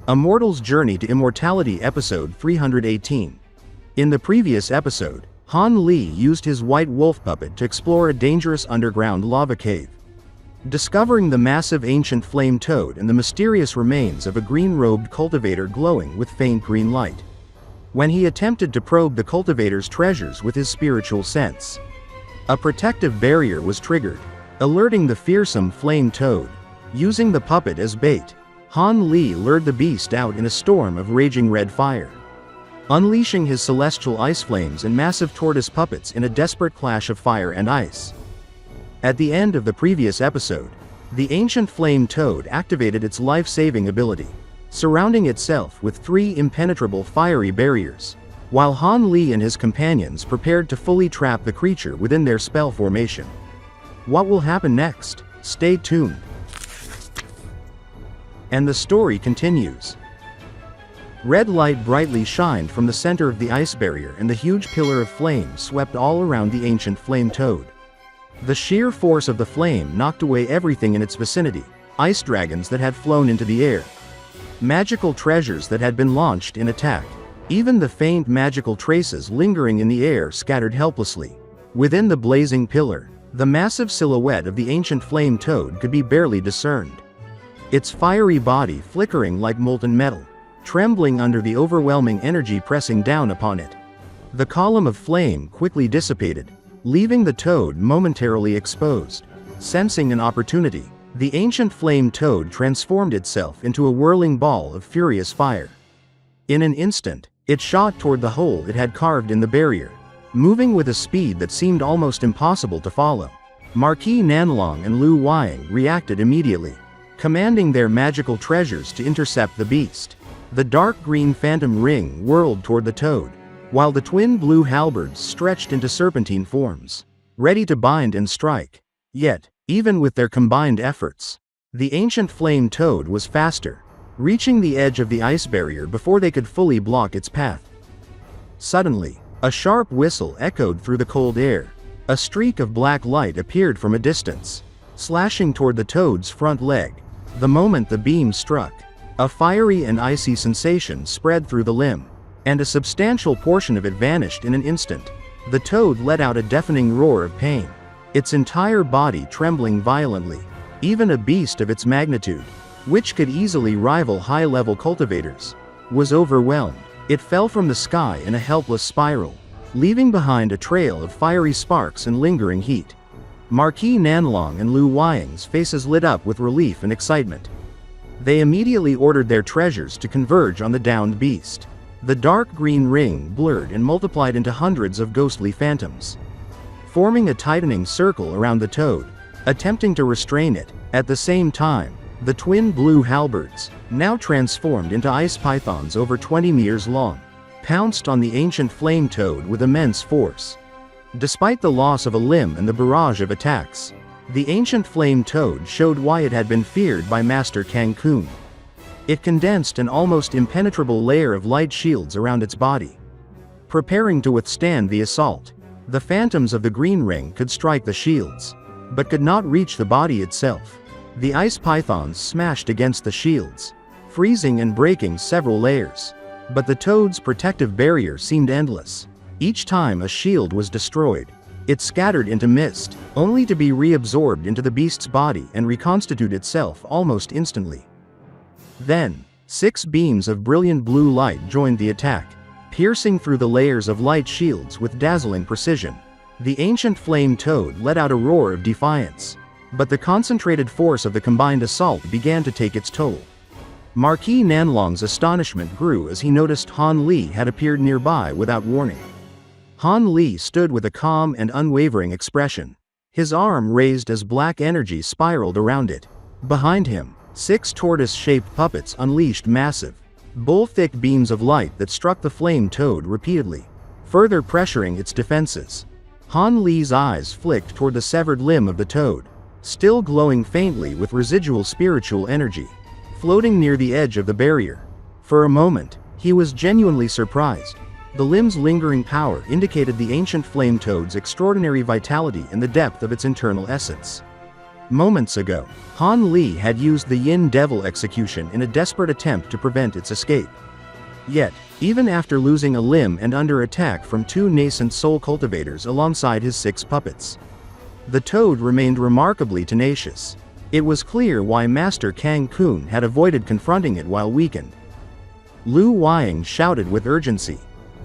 A Mortal's Journey to Immortality Episode 318. In the previous episode, Han Li used his white wolf puppet to explore a dangerous underground lava cave. Discovering the massive ancient flame toad and the mysterious remains of a green-robed cultivator glowing with faint green light. When he attempted to probe the cultivator's treasures with his spiritual sense, a protective barrier was triggered, alerting the fearsome flame toad. Using the puppet as bait, Han Li lured the beast out in a storm of raging red fire, unleashing his celestial ice flames and massive tortoise puppets in a desperate clash of fire and ice. At the end of the previous episode, the ancient flame toad activated its life-saving ability, surrounding itself with 3 impenetrable fiery barriers, while Han Li and his companions prepared to fully trap the creature within their spell formation. What will happen next? Stay tuned. And the story continues. Red light brightly shined from the center of the ice barrier, and the huge pillar of flame swept all around the ancient flame toad. The sheer force of the flame knocked away everything in its vicinity: ice dragons that had flown into the air, magical treasures that had been launched in attack, even the faint magical traces lingering in the air scattered helplessly. Within the blazing pillar, the massive silhouette of the ancient flame toad could be barely discerned, its fiery body flickering like molten metal, trembling under the overwhelming energy pressing down upon it. The column of flame quickly dissipated, leaving the toad momentarily exposed. Sensing an opportunity, the ancient flame toad transformed itself into a whirling ball of furious fire. In an instant, it shot toward the hole it had carved in the barrier, moving with a speed that seemed almost impossible to follow. Marquis Nanlong and Weiying reacted immediately, commanding their magical treasures to intercept the beast. The dark green phantom ring whirled toward the toad, while the twin blue halberds stretched into serpentine forms, ready to bind and strike. Yet, even with their combined efforts, the ancient flame toad was faster, reaching the edge of the ice barrier before they could fully block its path. Suddenly, a sharp whistle echoed through the cold air. A streak of black light appeared from a distance, slashing toward the toad's front leg. The moment the beam struck, a fiery and icy sensation spread through the limb, and a substantial portion of it vanished in an instant. The toad let out a deafening roar of pain, its entire body trembling violently. Even a beast of its magnitude, which could easily rival high-level cultivators, was overwhelmed. It fell from the sky in a helpless spiral, leaving behind a trail of fiery sparks and lingering heat. Marquis Nanlong and Weiying's faces lit up with relief and excitement. They immediately ordered their treasures to converge on the downed beast. The dark green ring blurred and multiplied into hundreds of ghostly phantoms, forming a tightening circle around the toad, attempting to restrain it. At the same time, the twin blue halberds, now transformed into ice pythons over 20 meters long, pounced on the ancient flame toad with immense force. Despite the loss of a limb and the barrage of attacks, the ancient flame toad showed why it had been feared by Master Cancun. It condensed an almost impenetrable layer of light shields around its body, preparing to withstand the assault. The phantoms of the green ring could strike the shields, but could not reach the body itself. The ice pythons smashed against the shields, freezing and breaking several layers. But the toad's protective barrier seemed endless. Each time a shield was destroyed, it scattered into mist, only to be reabsorbed into the beast's body and reconstitute itself almost instantly. Then, 6 beams of brilliant blue light joined the attack, piercing through the layers of light shields with dazzling precision. The ancient flame toad let out a roar of defiance, but the concentrated force of the combined assault began to take its toll. Marquis Nanlong's astonishment grew as he noticed Han Li had appeared nearby without warning. Han Li stood with a calm and unwavering expression, his arm raised as black energy spiraled around it. Behind him, 6 tortoise-shaped puppets unleashed massive, bull-thick beams of light that struck the flame toad repeatedly, further pressuring its defenses. Han Li's eyes flicked toward the severed limb of the toad, still glowing faintly with residual spiritual energy, floating near the edge of the barrier. For a moment, he was genuinely surprised. The limb's lingering power indicated the ancient flame toad's extraordinary vitality and the depth of its internal essence. Moments ago, Han Li had used the Yin Devil execution in a desperate attempt to prevent its escape. Yet, even after losing a limb and under attack from 2 nascent soul cultivators alongside his 6 puppets, the toad remained remarkably tenacious. It was clear why Master Kang Kun had avoided confronting it while weakened. Lu Weiying shouted with urgency.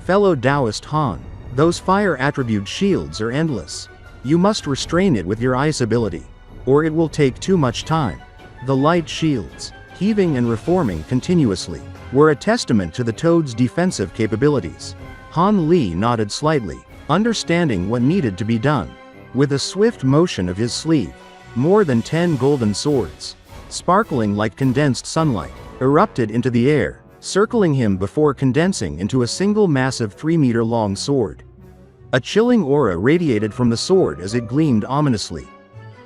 "Fellow Taoist Han, those fire attribute shields are endless. You must restrain it with your ice ability, or it will take too much time." The light shields, heaving and reforming continuously, were a testament to the toad's defensive capabilities. Han Li nodded slightly, understanding what needed to be done. With a swift motion of his sleeve, more than 10 golden swords, sparkling like condensed sunlight, erupted into the air, circling him before condensing into a single massive 3-meter-long sword. A chilling aura radiated from the sword as it gleamed ominously.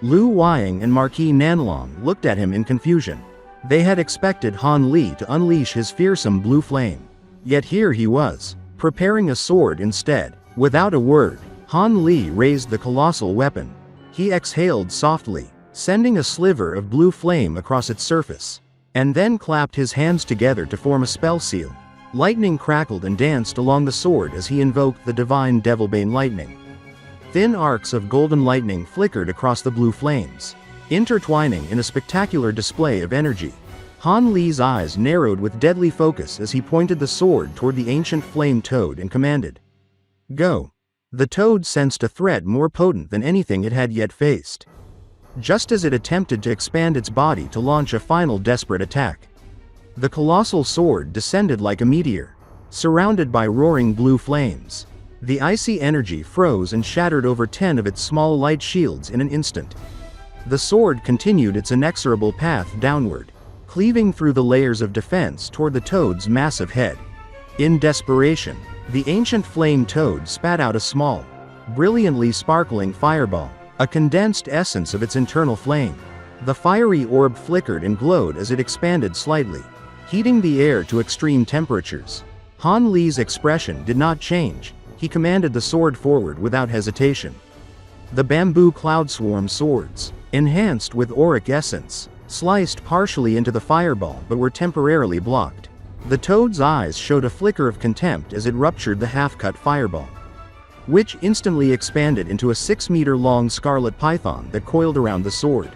Lu Weiying and Marquis Nanlong looked at him in confusion. They had expected Han Li to unleash his fearsome blue flame. Yet here he was, preparing a sword instead. Without a word, Han Li raised the colossal weapon. He exhaled softly, sending a sliver of blue flame across its surface, and then clapped his hands together to form a spell seal. Lightning crackled and danced along the sword as he invoked the divine Devilbane lightning. Thin arcs of golden lightning flickered across the blue flames, intertwining in a spectacular display of energy. Han Li's eyes narrowed with deadly focus as he pointed the sword toward the ancient flame toad and commanded, "Go." The toad sensed a threat more potent than anything it had yet faced. Just as it attempted to expand its body to launch a final desperate attack, the colossal sword descended like a meteor, surrounded by roaring blue flames. The icy energy froze and shattered over 10 of its small light shields in an instant. The sword continued its inexorable path downward, cleaving through the layers of defense toward the toad's massive head. In desperation, the ancient flame toad spat out a small, brilliantly sparkling fireball, a condensed essence of its internal flame. The fiery orb flickered and glowed as it expanded slightly, heating the air to extreme temperatures. Han Li's expression did not change. He commanded the sword forward without hesitation. The bamboo Cloudswarm swords, enhanced with Auric essence, sliced partially into the fireball but were temporarily blocked. The toad's eyes showed a flicker of contempt as it ruptured the half-cut fireball, which instantly expanded into a 6-meter-long scarlet python that coiled around the sword.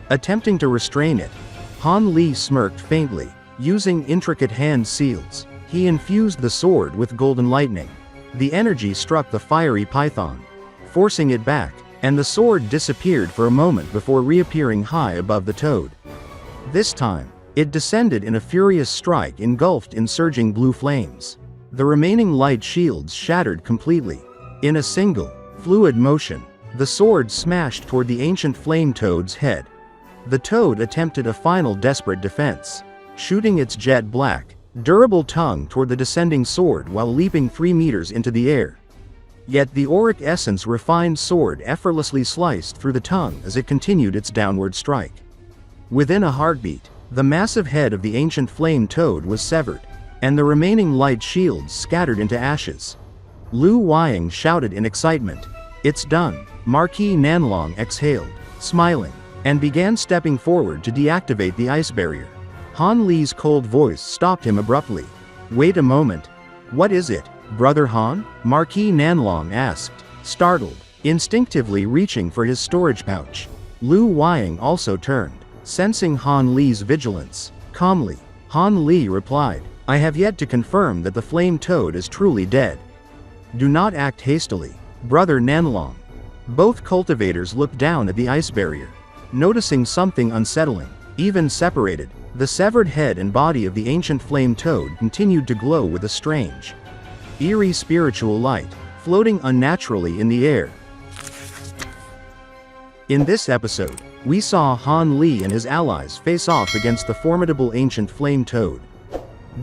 Attempting to restrain it, Han Li smirked faintly. Using intricate hand seals, he infused the sword with golden lightning. The energy struck the fiery python, forcing it back, and the sword disappeared for a moment before reappearing high above the toad. This time, it descended in a furious strike engulfed in surging blue flames. The remaining light shields shattered completely. In a single, fluid motion, the sword smashed toward the ancient flame toad's head. The toad attempted a final desperate defense, shooting its jet black, durable tongue toward the descending sword while leaping 3 meters into the air. Yet the Auric essence refined sword effortlessly sliced through the tongue as it continued its downward strike. Within a heartbeat, the massive head of the ancient flame toad was severed, and the remaining light shields scattered into ashes. Lu Weiying shouted in excitement, "It's done." Marquis Nanlong exhaled, smiling, and began stepping forward to deactivate the ice barrier. Han Li's cold voice stopped him abruptly. "Wait a moment. What is it, Brother Han?" Marquis Nanlong asked, startled, instinctively reaching for his storage pouch. Lu Weiying also turned, sensing Han Li's vigilance. Calmly, Han Li replied, "I have yet to confirm that the flame toad is truly dead. Do not act hastily, Brother Nanlong." Both cultivators looked down at the ice barrier, noticing something unsettling. Even separated, the severed head and body of the ancient flame toad continued to glow with a strange, eerie spiritual light, floating unnaturally in the air. In this episode, we saw Han Li and his allies face off against the formidable ancient flame toad.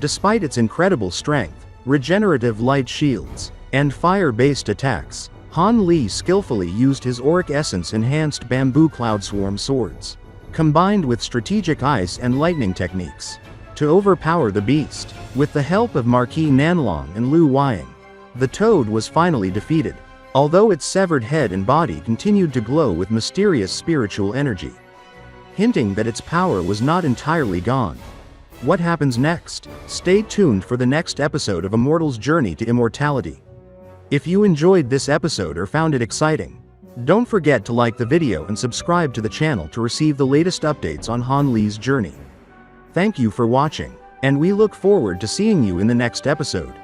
Despite its incredible strength, regenerative light shields, and fire-based attacks, Han Li skillfully used his Auric essence-enhanced bamboo Cloudswarm swords, combined with strategic ice and lightning techniques, to overpower the beast. With the help of Marquis Nanlong and Lu Weiying, the toad was finally defeated. although its severed head and body continued to glow with mysterious spiritual energy, hinting that its power was not entirely gone. What happens next? Stay tuned for the next episode of Immortal's journey to immortality. If you enjoyed this episode or found it exciting, don't forget to like the video and subscribe to the channel to receive the latest updates on Han Li's journey. Thank you for watching, and we look forward to seeing you in the next episode.